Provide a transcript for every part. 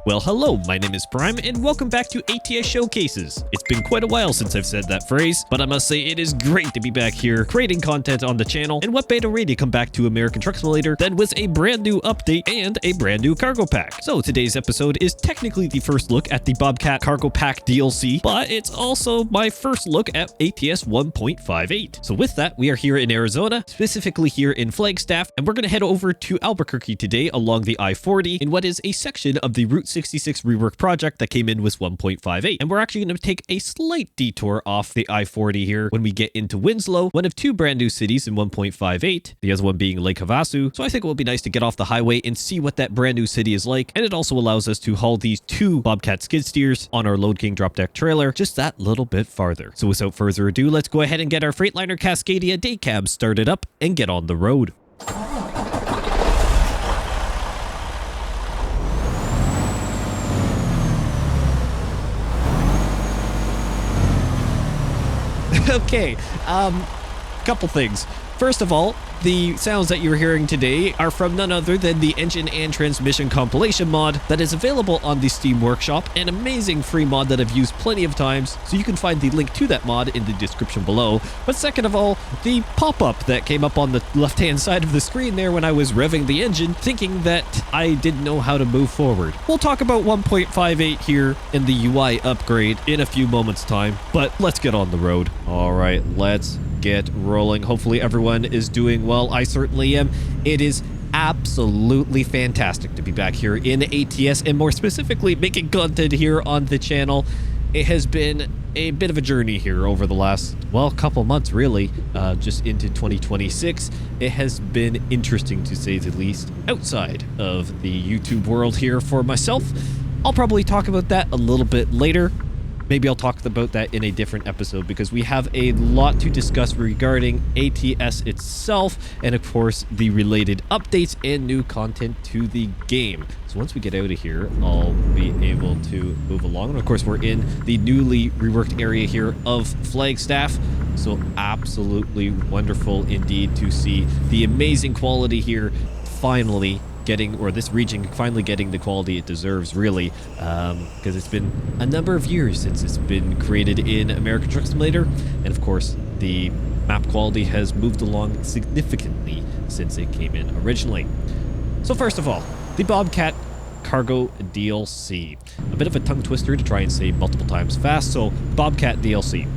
Well, hello, my name is Prime, and welcome back to ATS Showcases. It's been quite a while since I've said that phrase, but I must say it is great to be back here creating content on the channel, and what better way to come back to American Truck Simulator than with a brand new update and a brand new cargo pack. So today's episode is technically the first look at the Bobcat Cargo Pack DLC, but it's also my first look at ATS 1.58. So with that, we are here in Arizona, specifically here in Flagstaff, and we're going to head over to Albuquerque today along the I-40 in what is a section of the Route 66 rework project that came in with 1.58. And we're actually going to take a slight detour off the I-40 here when we get into Winslow, one of two brand new cities in 1.58, the other one being Lake Havasu. So I think it will be nice to get off the highway and see what that brand new city is like. And it also allows us to haul these two Bobcat skid steers on our Load King drop deck trailer just that little bit farther. So without further ado, let's go ahead and get our Freightliner Cascadia day cab started up and get on the road. Okay, couple things. First of all, the sounds that you're hearing today are from none other than the engine and transmission compilation mod that is available on the Steam Workshop, an amazing free mod that I've used plenty of times, so you can find the link to that mod in the description below. But second of all, the pop-up that came up on the left-hand side of the screen there when I was revving the engine, thinking that I didn't know how to move forward. We'll talk about 1.58 here in the UI upgrade in a few moments' time, but let's get on the road. All right, let's get rolling. Hopefully everyone is doing well. I certainly am. It is absolutely fantastic to be back here in ATS and more specifically making content here on the channel. It has been a bit of a journey here over the last, well, couple months really, just into 2026. It has been interesting to say the least outside of the YouTube world here for myself. I'll probably talk about that a little bit later. Maybe I'll talk about that in a different episode because we have a lot to discuss regarding ATS itself and of course the related updates and new content to the game. So once we get out of here, I'll be able to move along. And of course, we're in the newly reworked area here of Flagstaff. So absolutely wonderful indeed to see the amazing quality here finally getting, or this region finally getting the quality it deserves, really, because it's been a number of years since it's been created in American Truck Simulator, and of course the map quality has moved along significantly since it came in originally. So first of all, the Bobcat Cargo DLC. A bit of a tongue twister to try and say multiple times fast, so Bobcat DLC.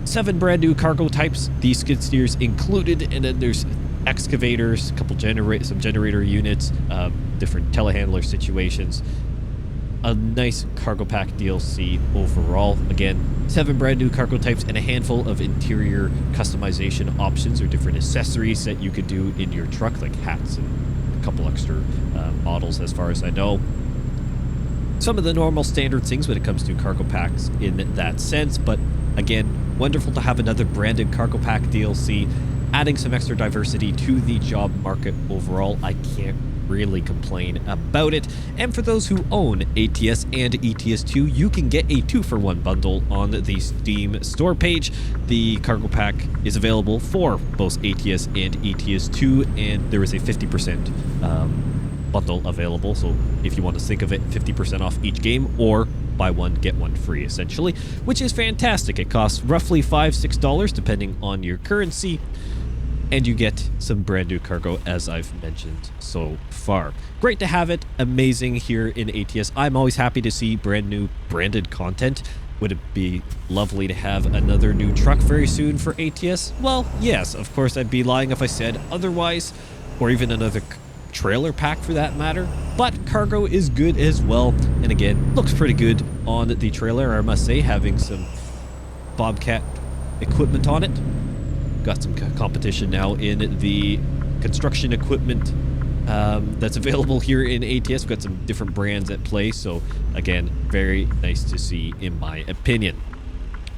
7 brand new cargo types, these skid steers included, and then there's excavators, a couple some generator units, different telehandler situations. A nice cargo pack DLC overall. Again, 7 brand new cargo types and a handful of interior customization options or different accessories that you could do in your truck, like hats and a couple extra models as far as I know. Some of the normal standard things when it comes to cargo packs in that sense, but again, wonderful to have another branded cargo pack DLC, adding some extra diversity to the job market overall. I can't really complain about it. And for those who own ATS and ETS2, you can get a 2-for-1 bundle on the Steam store page. The cargo pack is available for both ATS and ETS2, and there is a 50% bundle available. So if you want to think of it, 50% off each game, or buy one, get one free, essentially, which is fantastic. It costs roughly $5-6 depending on your currency, and you get some brand new cargo, as I've mentioned so far. Great to have it. Amazing here in ATS. I'm always happy to see brand new branded content. Would it be lovely to have another new truck very soon for ATS? Well, yes, of course. I'd be lying if I said otherwise, or even another trailer pack for that matter. But cargo is good as well, and again, looks pretty good on the trailer, I must say, having some Bobcat equipment on it. Got some competition now in the construction equipment that's available here in ATS. We've got some different brands at play, so again, very nice to see in my opinion.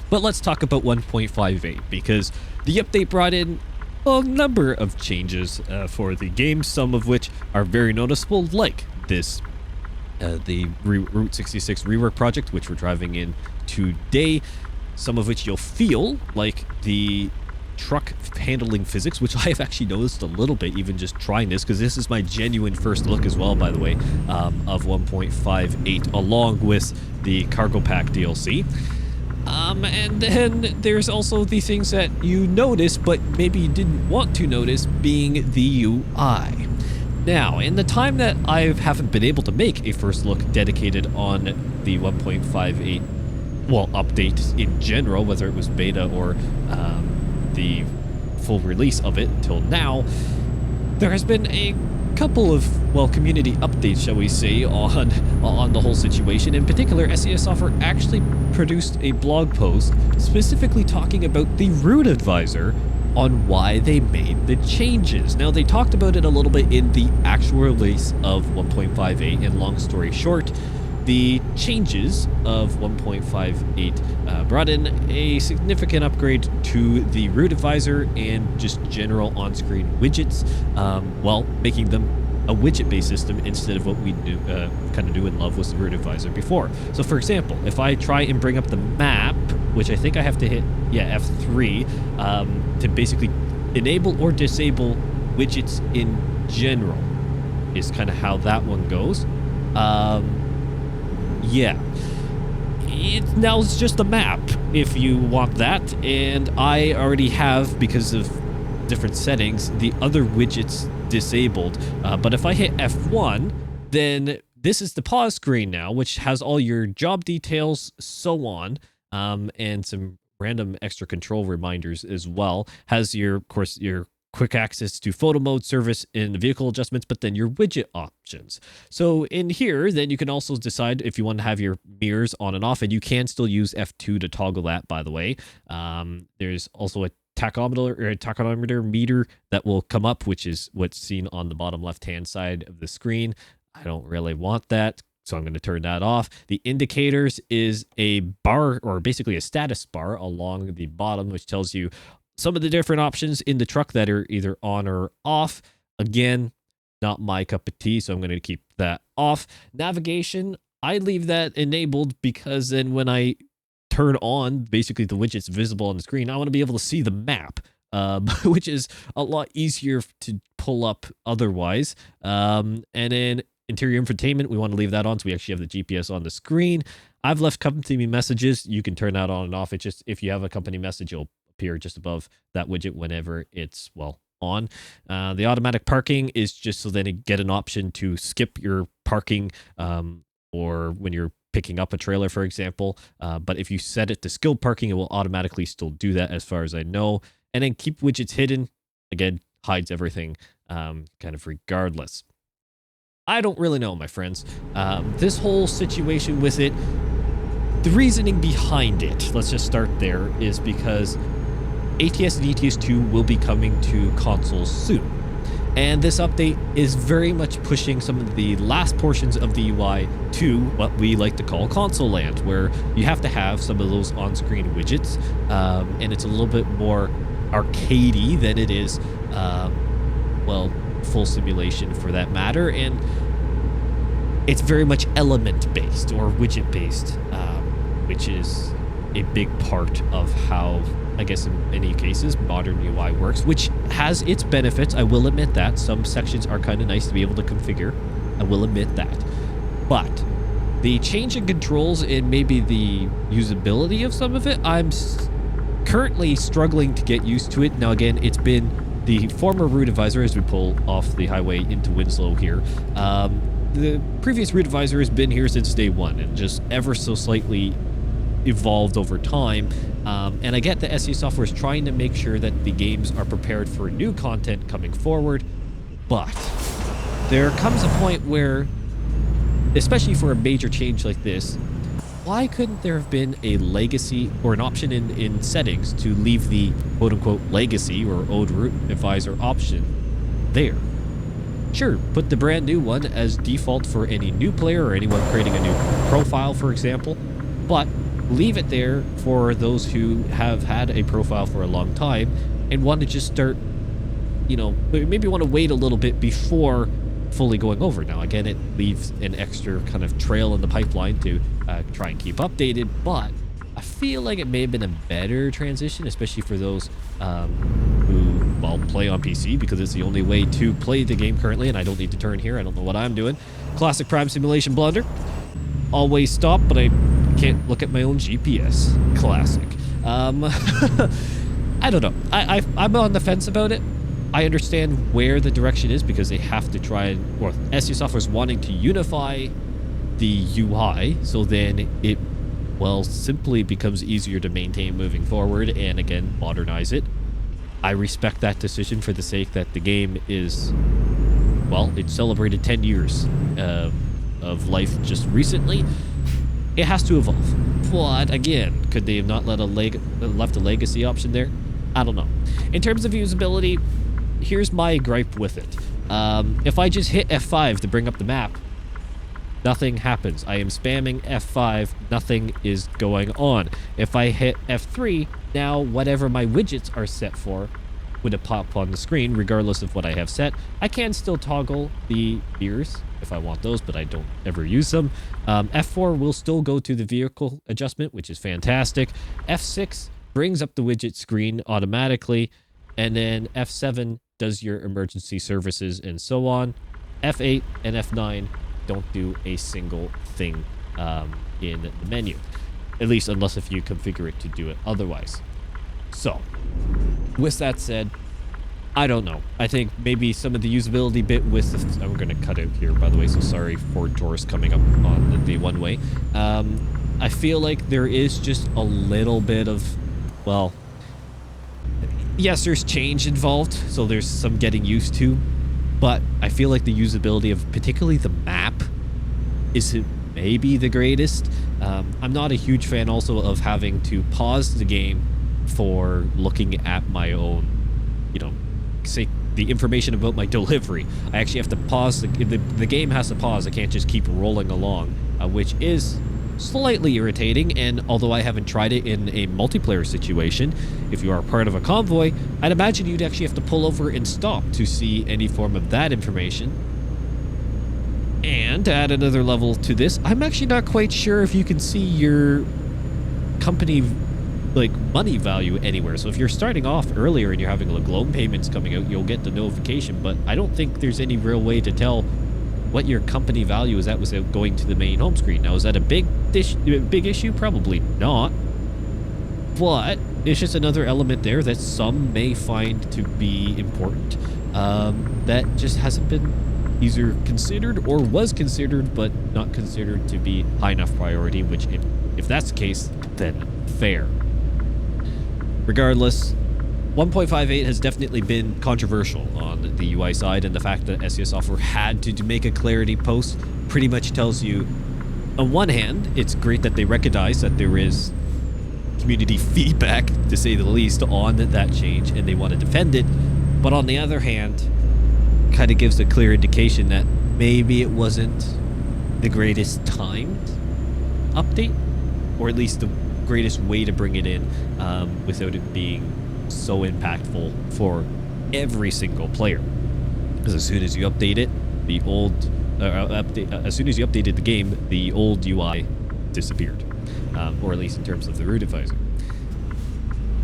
But let's talk about 1.58 because the update brought in a number of changes for the game, some of which are very noticeable, like this the Route 66 rework project, which we're driving in today, some of which you'll feel like the truck handling physics, which I have actually noticed a little bit even just trying this, because this is my genuine first look as well, by the way, of 1.58 along with the Cargo Pack DLC. And then there's also the things that you notice but maybe you didn't want to notice, being the UI. Now, in the time that I haven't been able to make a first look dedicated on the 1.58, well, update in general, whether it was beta or the full release of it until now, there has been a couple of, well, community updates, shall we say, on the whole situation. In particular, SES Software actually produced a blog post specifically talking about the route advisor on why they made the changes. Now, they talked about it a little bit in the actual release of 1.58, and long story short, the changes of 1.58 brought in a significant upgrade to the route advisor and just general on-screen widgets, well, making them a widget-based system instead of what we do, kind of do and love was the route advisor before. So, for example, if I try and bring up the map, which I think I have to hit, yeah, F3, to basically enable or disable widgets in general, is kind of how that one goes. Yeah, now it's just a map if you want that, and I already have, because of different settings, the other widgets disabled. But if I hit F1, then this is the pause screen now, which has all your job details, so on, and some random extra control reminders as well. Has your, of course, your quick access to photo mode, service, and vehicle adjustments, but then your widget options. So in here, then you can also decide if you want to have your mirrors on and off, and you can still use F2 to toggle that, by the way. There's also a tachometer meter that will come up, which is what's seen on the bottom left-hand side of the screen. I don't really want that, so I'm going to turn that off. The indicators is a bar, or basically a status bar along the bottom, which tells you some of the different options in the truck that are either on or off. Again, not my cup of tea, so I'm going to keep that off. Navigation, I leave that enabled because then when I turn on basically the widgets visible on the screen, I want to be able to see the map, which is a lot easier to pull up otherwise. And then interior infotainment, we want to leave that on so we actually have the GPS on the screen. I've left company messages. You can turn that on and off. It's just if you have a company message, it'll appear just above that widget whenever it's, well, on. The automatic parking is just so then you get an option to skip your parking, or when you're picking up a trailer, for example. But if you set it to skilled parking, it will automatically still do that, as far as I know. And then keep widgets hidden, again, hides everything, kind of regardless. I don't really know, my friends. This whole situation with it, the reasoning behind it, let's just start there, is because ATS and ATS 2 will be coming to consoles soon. And this update is very much pushing some of the last portions of the UI to what we like to call console land, where you have to have some of those on-screen widgets, and it's a little bit more arcadey than it is, well, full simulation for that matter, and it's very much element-based or widget-based, which is a big part of how, I guess in many cases, modern UI works, which has its benefits. I will admit that. Some sections are kind of nice to be able to configure. I will admit that. But the change in controls and maybe the usability of some of it, I'm currently struggling to get used to it. Now, again, it's been the former route advisor as we pull off the highway into Winslow here. The previous route advisor has been here since day one and just ever so slightly evolved over time, and I get that SE Software is trying to make sure that the games are prepared for new content coming forward, but there comes a point where, especially for a major change like this, why couldn't there have been a legacy or an option in settings to leave the quote-unquote legacy or old route advisor option there? Sure, put the brand new one as default for any new player or anyone creating a new profile, for example, but leave it there for those who have had a profile for a long time and want to just start, you know, maybe want to wait a little bit before fully going over. Now, again, it leaves an extra kind of trail in the pipeline to try and keep updated, but I feel like it may have been a better transition, especially for those who, well, play on PC, because it's the only way to play the game currently, and I don't need to turn here. I don't know what I'm doing. Classic Prime Simulation blunder. Always stop, but I can't look at my own GPS. Classic. I don't know. I'm on the fence about it. I understand where the direction is because they have to try and, or SE Software is wanting to unify the UI, so then it, well, simply becomes easier to maintain moving forward and, again, modernize it. I respect that decision for the sake that the game is, well, it celebrated 10 years of life just recently. It has to evolve. But, again, could they have not left a legacy option there? I don't know. In terms of usability, here's my gripe with it. If I just hit F5 to bring up the map, nothing happens. I am spamming F5, nothing is going on. If I hit F3, now whatever my widgets are set for would pop on the screen, regardless of what I have set. I can still toggle the mirrors if I want those, but I don't ever use them. F4 will still go to the vehicle adjustment, which is fantastic. F6 brings up the widget screen automatically, and then F7 does your emergency services and so on. F8 and F9 don't do a single thing in the menu, at least unless if you configure it to do it otherwise. So with that said, I don't know. I think maybe some of the usability bit with the, I'm going to cut out here, by the way, so sorry for tourists coming up on the one way. I feel like there is just a little bit of, well, yes, there's change involved, so there's some getting used to, but I feel like the usability of particularly the map isn't maybe the greatest. I'm not a huge fan also of having to pause the game for looking at my own, you know, say the information about my delivery. I actually have to pause, the game has to pause. I can't just keep rolling along, which is slightly irritating. And although I haven't tried it in a multiplayer situation, if you are part of a convoy, I'd imagine you'd actually have to pull over and stop to see any form of that information. And to add another level to this, I'm actually not quite sure if you can see your company like money value anywhere. So if you're starting off earlier and you're having like loan payments coming out, you'll get the notification, but I don't think there's any real way to tell what your company value is at without going to the main home screen. Now, is that a big issue? Probably not, but it's just another element there that some may find to be important, that just hasn't been either considered or was considered but not considered to be high enough priority, which if that's the case, then fair. Regardless, 1.58 has definitely been controversial on the UI side, and the fact that SES Software had to make a clarity post pretty much tells you, on one hand, it's great that they recognize that there is community feedback, to say the least, on that change, and they want to defend it, but on the other hand, kind of gives a clear indication that maybe it wasn't the greatest timed update, or at least the greatest way to bring it in without it being so impactful for every single player. Because as soon as you update it, the old as soon as you updated the game, the old UI disappeared, or at least in terms of the root advisor.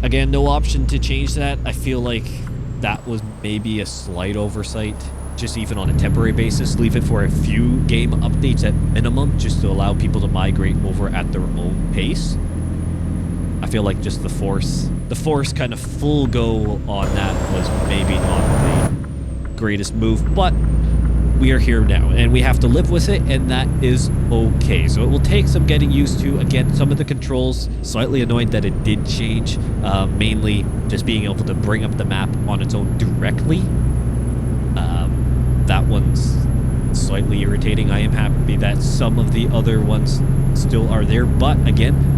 Again, no option to change that. I feel like that was maybe a slight oversight, just even on a temporary basis. Leave it for a few game updates at minimum, just to allow people to migrate over at their own pace. I feel like just the force kind of full go on that was maybe not the greatest move, but we are here now and we have to live with it, and that is okay. So it will take some getting used to. Again, some of the controls, slightly annoyed that it did change, mainly just being able to bring up the map on its own directly. That one's slightly irritating. I am happy that some of the other ones still are there, but again,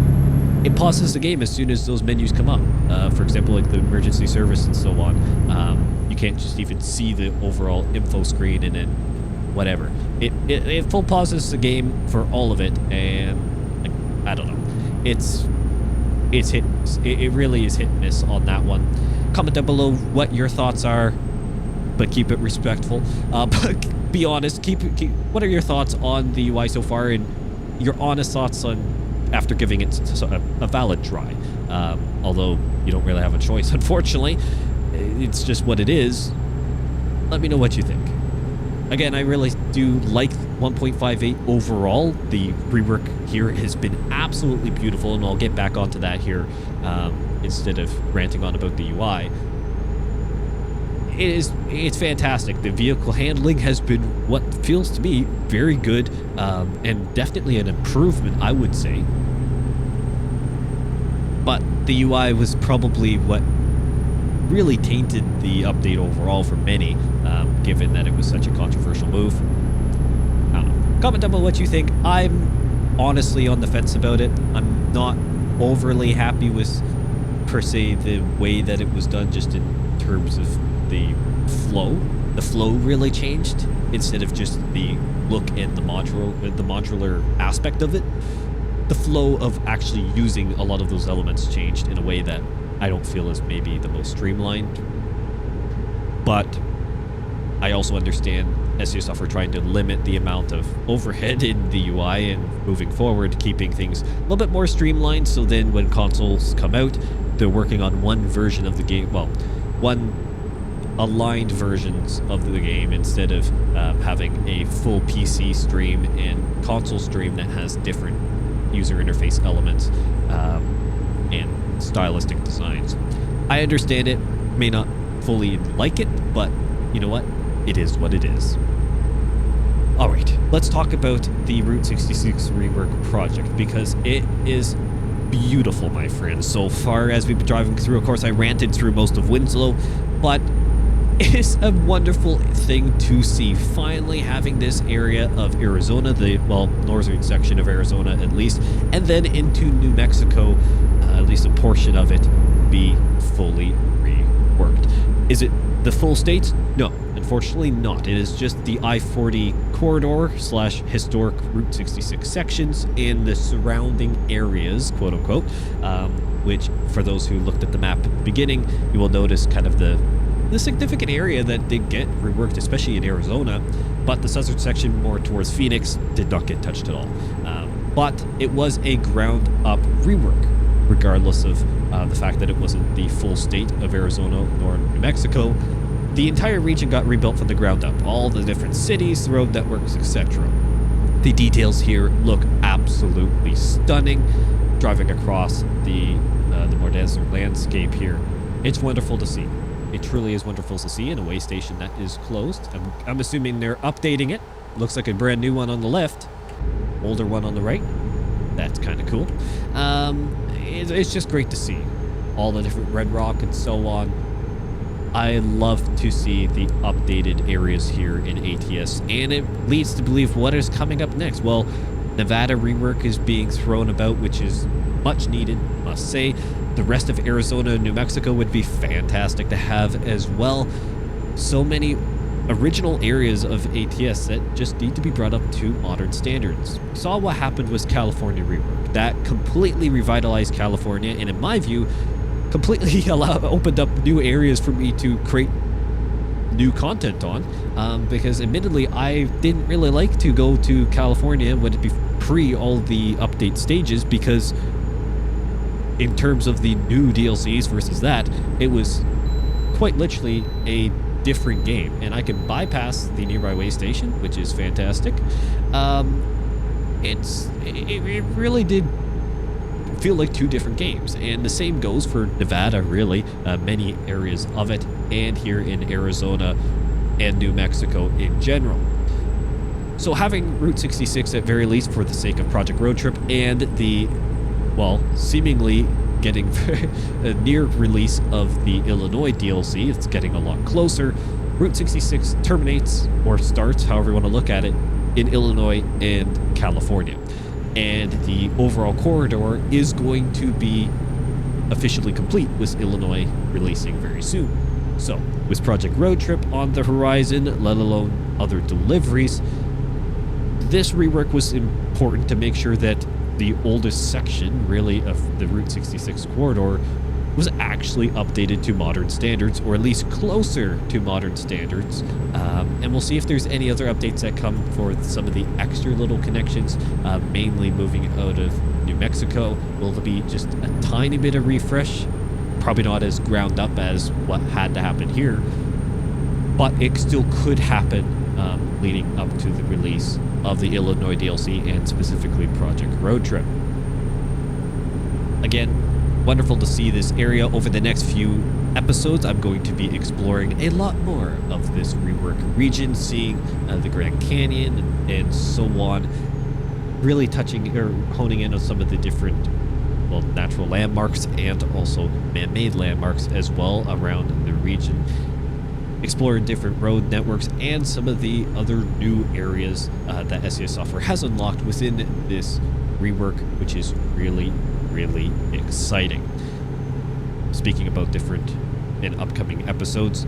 it pauses the game as soon as those menus come up. For example, like the emergency service and so on. You can't just even see the overall info screen, and then whatever. It full pauses the game for all of it, and like, I don't know. It's hit. It really is hit and miss on that one. Comment down below what your thoughts are, but keep it respectful. But be honest. Keep. What are your thoughts on the UI so far, and your honest thoughts on after giving it a valid try. Although you don't really have a choice, unfortunately. It's just what it is. Let me know what you think. Again, I really do like 1.58 overall. The rework here has been absolutely beautiful, and I'll get back onto that here instead of ranting on about the UI. It's fantastic. The vehicle handling has been what feels to me very good, and definitely an improvement, I would say. But the UI was probably what really tainted the update overall for many, given that it was such a controversial move. Comment down below what you think. I'm honestly on the fence about it. I'm not overly happy with, per se, the way that it was done, just in terms of the flow. The flow really changed instead of just the look and the modular aspect of it. The flow of actually using a lot of those elements changed in a way that I don't feel is maybe the most streamlined. But I also understand SEO software trying to limit the amount of overhead in the UI and moving forward, keeping things a little bit more streamlined, so then when consoles come out, they're working on one version of the game, well, one aligned versions of the game instead of having a full PC stream and console stream that has different user interface elements and stylistic designs. I understand it, may not fully like it, but you know what? It is what it is. Alright, let's talk about the Route 66 rework project, because it is beautiful, my friends. So far as we've been driving through, of course I ranted through most of Winslow, but it is a wonderful thing to see, finally having this area of Arizona, the, well, northern section of Arizona at least, and then into New Mexico, at least a portion of it, be fully reworked. Is it the full state? No, unfortunately not. It is just the I-40 corridor / historic Route 66 sections and the surrounding areas, quote unquote, which for those who looked at the map at the beginning, you will notice kind of the significant area that did get reworked, especially in Arizona, but the southern section more towards Phoenix did not get touched at all. But it was a ground up rework, regardless of the fact that it wasn't the full state of Arizona nor New Mexico. The entire region got rebuilt from the ground up, all the different cities, the road networks, etc. The details here look absolutely stunning. Driving across the more desert landscape here, it's wonderful to see. It truly is wonderful to see in a way station that is closed. I'm assuming they're updating it. Looks like a brand new one on the left, older one on the right. That's kind of cool. It's just great to see all the different red rock and so on. I love to see the updated areas here in ATS, and it leads to believe what is coming up next. Well, Nevada rework is being thrown about, which is much needed, must say. The rest of Arizona and New Mexico would be fantastic to have as well. So many original areas of ATS that just need to be brought up to modern standards. We saw what happened with California rework. That completely revitalized California, and in my view, completely opened up new areas for me to create new content on, because admittedly I didn't really like to go to California when it be pre all the update stages, because in terms of the new DLCs versus that, it was quite literally a different game, and I can bypass the nearby way station, which is fantastic. It really did feel like two different games, and the same goes for Nevada, really, many areas of it, and here in Arizona and New Mexico in general. So having Route 66 at very least for the sake of Project Road Trip and the, well, seemingly getting a near release of the Illinois DLC, it's getting a lot closer. Route 66 terminates or starts, however you want to look at it, in Illinois and California. And the overall corridor is going to be officially complete, with Illinois releasing very soon. So, with Project Road Trip on the horizon, let alone other deliveries, this rework was important to make sure that the oldest section, really, of the Route 66 corridor was actually updated to modern standards, or at least closer to modern standards. And we'll see if there's any other updates that come for some of the extra little connections, mainly moving out of New Mexico. Will there be just a tiny bit of refresh? Probably not as ground up as what had to happen here, but it still could happen leading up to the release of the Illinois DLC and specifically Project Road Trip. Again, wonderful to see this area. Over the next few episodes, I'm going to be exploring a lot more of this rework region, seeing the Grand Canyon and so on, really touching or honing in on some of the different, well, natural landmarks and also man-made landmarks as well around the region, exploring different road networks and some of the other new areas that SES Software has unlocked within this rework, which is really exciting. Speaking about different and upcoming episodes,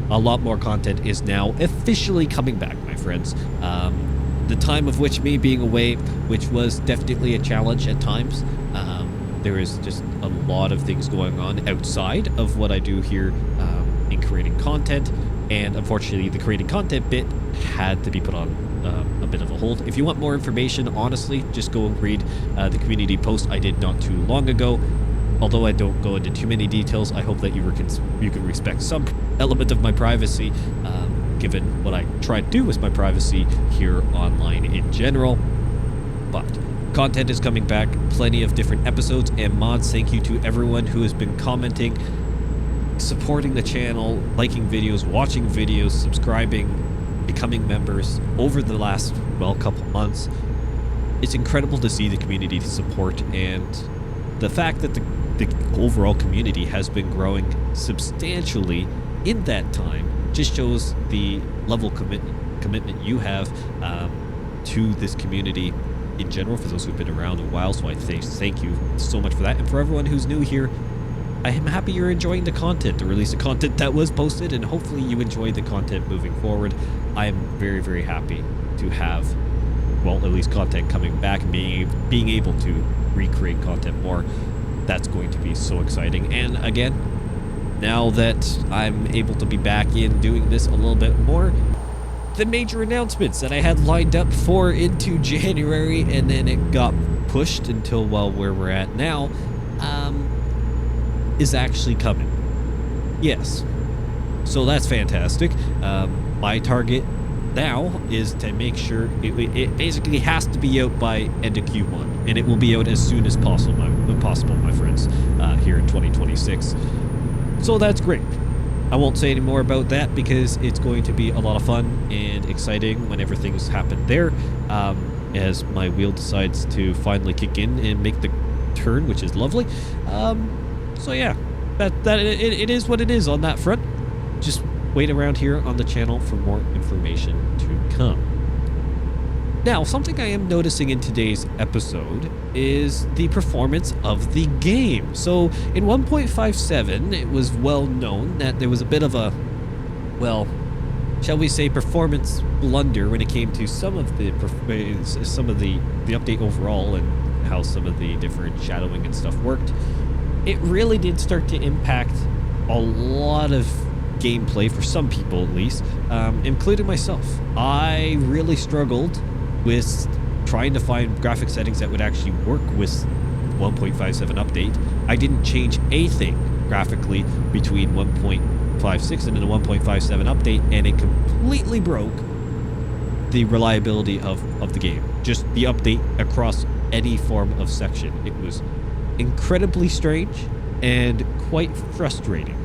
a lot more content is now officially coming back, my friends. The time of which me being away, which was definitely a challenge at times. There is just a lot of things going on outside of what I do here in creating content, and unfortunately the creating content bit had to be put on a bit of a hold. If you want more information, honestly, just go and read the community post I did not too long ago. Although I don't go into too many details, I hope that you can respect some element of my privacy, given what I try to do with my privacy here online in general. But content is coming back, plenty of different episodes and mods. Thank you to everyone who has been commenting, supporting the channel, liking videos, watching videos, subscribing, becoming members over the last, well, couple months. It's incredible to see the community support, and the fact that the overall community has been growing substantially in that time just shows the level of commitment you have to this community in general, for those who've been around a while. So I thank you so much for that. And for everyone who's new here, I am happy you're enjoying the content, the release of content that was posted, and hopefully you enjoy the content moving forward. I am very happy to have, well, at least content coming back and being able to recreate content more. That's going to be so exciting. And again, now that I'm able to be back in doing this a little bit more, the major announcements that I had lined up for into January, and then it got pushed until, well, where we're at now, is actually coming. Yes. So that's fantastic. My target now is to make sure it basically has to be out by end of Q1, and it will be out as soon as possible, my friends, here in 2026. So that's great. I won't say any more about that because it's going to be a lot of fun and exciting when everything's happened there, as my wheel decides to finally kick in and make the turn, which is lovely. So yeah, it is what it is on that front. Just wait around here on the channel for more information to come. Now, something I am noticing in today's episode is the performance of the game. So in 1.57, it was well known that there was a bit of a, well, shall we say, performance blunder when it came to some of the update overall and how some of the different shadowing and stuff worked. It really did start to impact a lot of gameplay for some people, at least, including myself. I really struggled with trying to find graphic settings that would actually work with 1.57 update. I didn't change anything graphically between 1.56 and then the 1.57 update, and it completely broke the reliability of the game. Just the update across any form of section. It was incredibly strange and quite frustrating.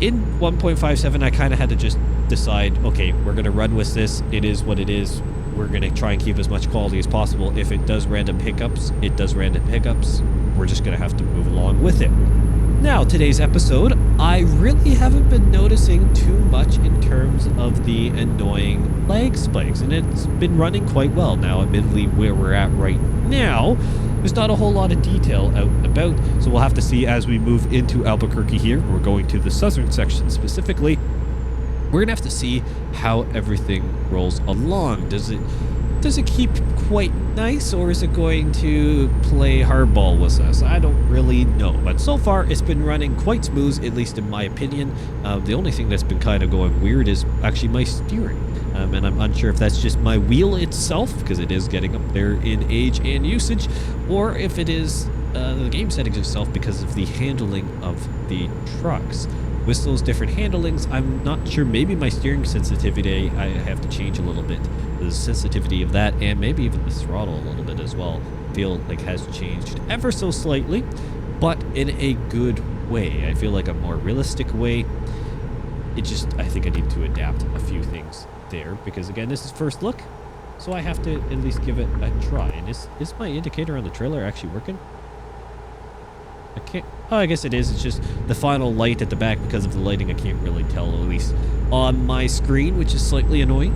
In 1.57, I kind of had to just decide, okay, we're going to run with this. It is what it is. We're going to try and keep as much quality as possible. If it does random hiccups, it does random hiccups. We're just going to have to move along with it. Now, today's episode, I really haven't been noticing too much in terms of the annoying lag spikes, and it's been running quite well. Now, admittedly, where we're at right now, there's not a whole lot of detail out and about, so we'll have to see as we move into Albuquerque here. We're going to the southern section specifically. We're going to have to see how everything rolls along. Does it Does it keep quite nice, or is it going to play hardball with us? I don't really know, but so far it's been running quite smooth, at least in my opinion. The only thing that's been kind of going weird is actually my steering, and I'm unsure if that's just my wheel itself, because it is getting up there in age and usage, or if it is the game settings itself because of the handling of the trucks. With those different handlings, I'm not sure. Maybe my steering sensitivity, I have to change a little bit. The sensitivity of that, and maybe even the throttle a little bit as well, feel like has changed ever so slightly, but in a good way. I feel like a more realistic way. I think I need to adapt a few things there, because again, this is first look, so I have to at least give it a try. And is my indicator on the trailer actually working? I can't. Oh, I guess it is. It's just the final light at the back. Because of the lighting, I can't really tell, at least on my screen, which is slightly annoying.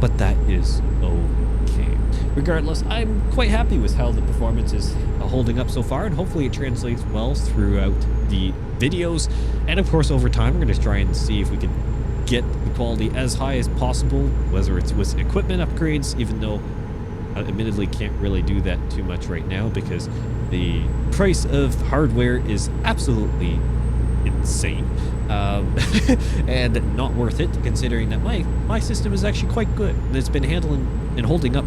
But that is okay. Regardless, I'm quite happy with how the performance is holding up so far, and hopefully it translates well throughout the videos. And of course, over time, we're going to try and see if we can get the quality as high as possible, whether it's with equipment upgrades, even though I admittedly can't really do that too much right now because the price of hardware is absolutely insane, and not worth it, considering that my system is actually quite good and it's been handling and holding up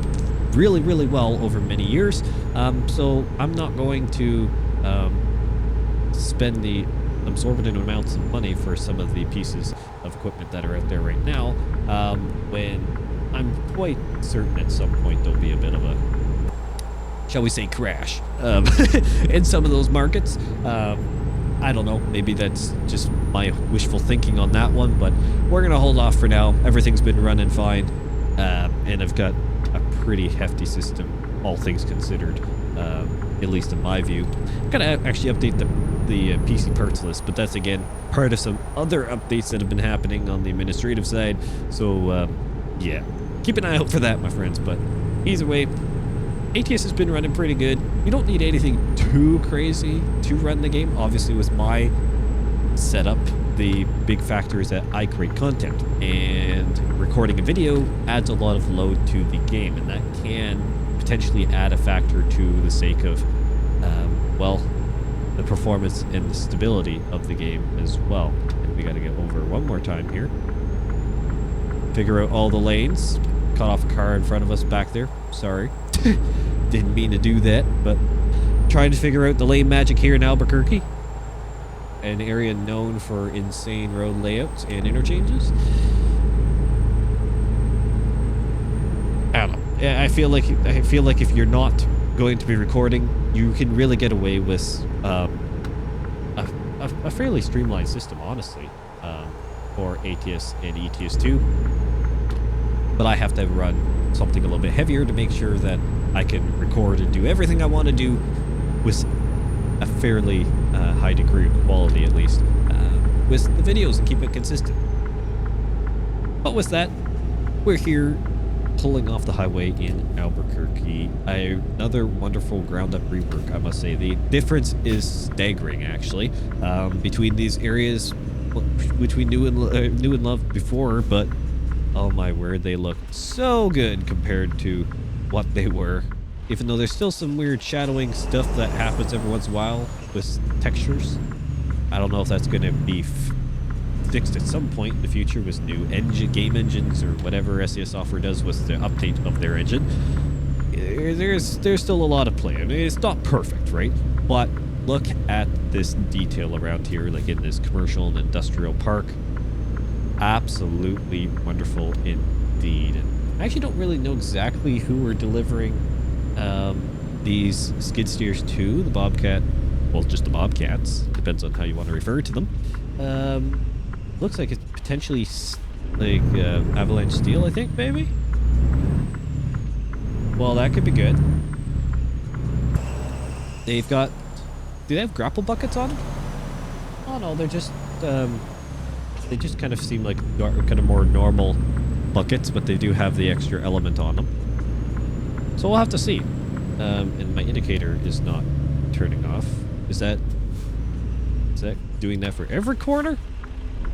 really, really well over many years. So I'm not going to spend the absorbent amounts of money for some of the pieces of equipment that are out there right now, when I'm quite certain at some point there'll be a bit of a, shall we say, crash in some of those markets. I don't know, maybe that's just my wishful thinking on that one, but we're gonna hold off for now. Everything's been running fine, and I've got a pretty hefty system, all things considered, at least in my view. I'm gonna actually update the PC parts list, but that's again part of some other updates that have been happening on the administrative side. So yeah, keep an eye out for that, my friends. But either way, ATS has been running pretty good. You don't need anything too crazy to run the game. Obviously, with my setup, the big factor is that I create content, and recording a video adds a lot of load to the game, and that can potentially add a factor to the sake of, well, the performance and the stability of the game as well. And we got to get over one more time here. Figure out all the lanes. Cut off a car in front of us back there. Sorry. Didn't mean to do that, but trying to figure out the lane magic here in Albuquerque, an area known for insane road layouts and interchanges. I don't know. I feel like if you're not going to be recording, you can really get away with a fairly streamlined system, honestly, for ATS and ETS2. But I have to run something a little bit heavier to make sure that I can record and do everything I want to do with a fairly high degree of quality, at least, with the videos, and keep it consistent. But with that, we're here pulling off the highway in Albuquerque. Another wonderful ground up rework, I must say. The difference is staggering, actually, between these areas, which we knew and loved before, but oh my word, they look so good compared to what they were. Even though there's still some weird shadowing stuff that happens every once in a while with textures. I don't know if that's going to be fixed at some point in the future with new game engines or whatever SES software does with the update of their engine. There's still a lot of play. I mean, it's not perfect, right? But look at this detail around here, like in this commercial and industrial park. Absolutely wonderful indeed. And I actually don't really know exactly who we're delivering these skid steers to. The Bobcat, well, just the Bobcats, depends on how you want to refer to them. Looks like it's potentially like Avalanche Steel, I think, maybe. Well, that could be good. They've got, do they have grapple buckets on them? Oh no, they're just they just kind of seem like kind of more normal buckets, but they do have the extra element on them. So we'll have to see. And my indicator is not turning off. Is that doing that for every corner?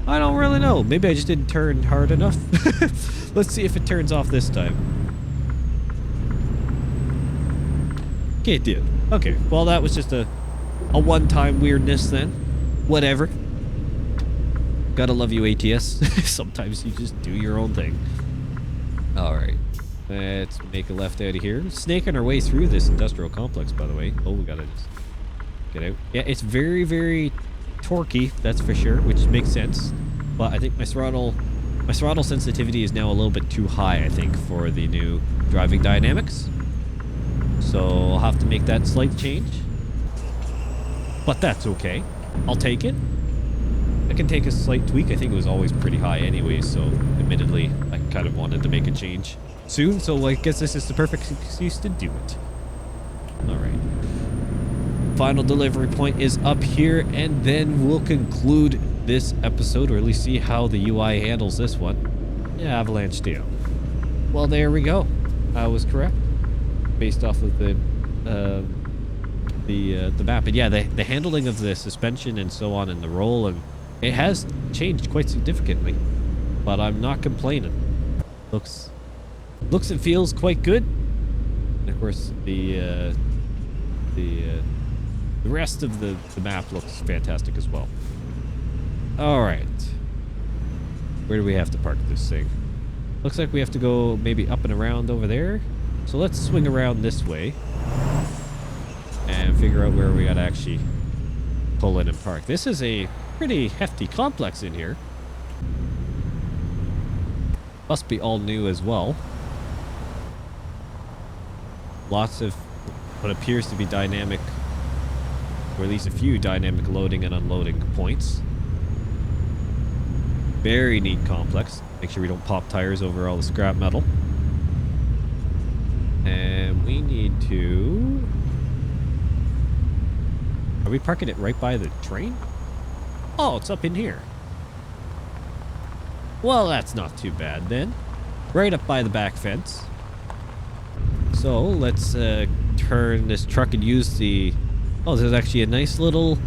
I don't really know. Maybe I just didn't turn hard enough. Let's see if it turns off this time. Okay, dude. Okay, well, that was just a one-time weirdness then. Whatever. Gotta love you, ATS. Sometimes you just do your own thing. All right. Let's make a left out of here. Snaking our way through this industrial complex, by the way. Oh, we gotta just get out. Yeah, it's very, very torquey, that's for sure, which makes sense. But I think my throttle sensitivity is now a little bit too high, I think, for the new driving dynamics. So I'll have to make that slight change. But that's okay. I'll take it. I can take a slight tweak. I think it was always pretty high anyway, so admittedly, I kind of wanted to make a change soon, so I guess this is the perfect excuse to do it. All right. Final delivery point is up here, and then we'll conclude this episode, or at least see how the UI handles this one. Yeah, avalanche down. Well, there we go. I was correct, based off of the map. And yeah, the handling of the suspension and so on, and the roll, and it has changed quite significantly. But I'm not complaining. Looks and feels quite good. And of course, the rest of the map looks fantastic as well. All right. Where do we have to park this thing? Looks like we have to go maybe up and around over there. So let's swing around this way and figure out where we gotta actually pull in and park. This is a pretty hefty complex in here. Must be all new as well. Lots of what appears to be dynamic, or at least a few dynamic loading and unloading points. Very neat complex. Make sure we don't pop tires over all the scrap metal. And we need to... Are we parking it right by the train? Oh, it's up in here. Well, that's not too bad then. Right up by the back fence. So let's turn this truck and use the... Oh, there's actually a nice little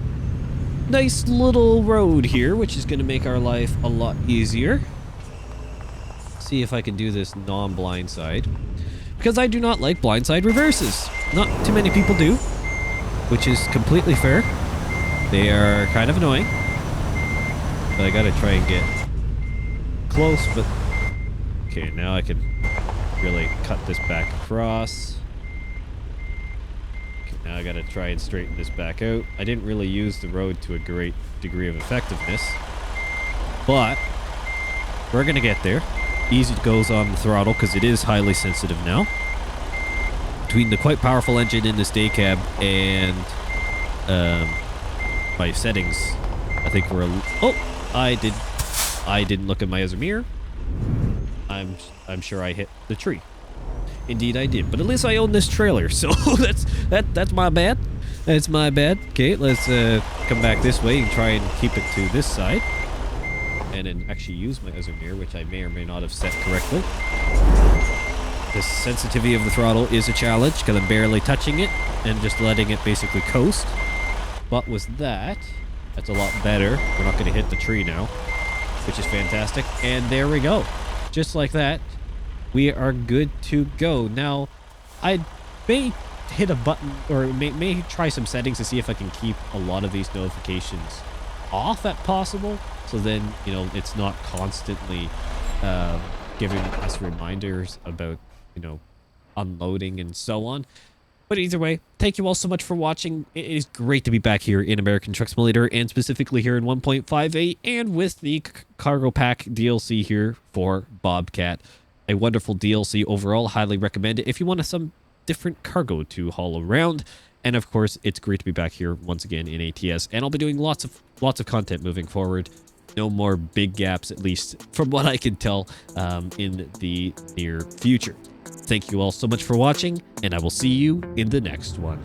road here, which is going to make our life a lot easier. See if I can do this non-blindside, because I do not like blindside reverses. Not too many people do, which is completely fair. They are kind of annoying, but I gotta try and get close. But okay, now I can really cut this back across. Okay, now I gotta try and straighten this back out. I didn't really use the road to a great degree of effectiveness, but we're gonna get there. Easy goes on the throttle because it is highly sensitive now. Between the quite powerful engine in this day cab and my settings, I think we're I didn't look at my other mirror. I'm sure I hit the tree. Indeed I did, but at least I own this trailer, so that's my bad. That's my bad. Okay, let's come back this way and try and keep it to this side. And then actually use my other mirror, which I may or may not have set correctly. The sensitivity of the throttle is a challenge because I'm barely touching it and just letting it basically coast. But with that, that's a lot better. We're not going to hit the tree now, which is fantastic. And there we go. Just like that, we are good to go. Now, I may hit a button or may try some settings to see if I can keep a lot of these notifications off at possible. So then, you know, it's not constantly giving us reminders about, you know, unloading and so on. But either way, thank you all so much for watching. It is great to be back here in American Truck Simulator, and specifically here in 1.58 and with the Cargo Pack DLC here for Bobcat. A wonderful DLC overall. Highly recommend it if you want some different cargo to haul around. And of course, it's great to be back here once again in ATS, and I'll be doing lots of content moving forward. No more big gaps, at least from what I can tell, in the near future. Thank you all so much for watching, and I will see you in the next one.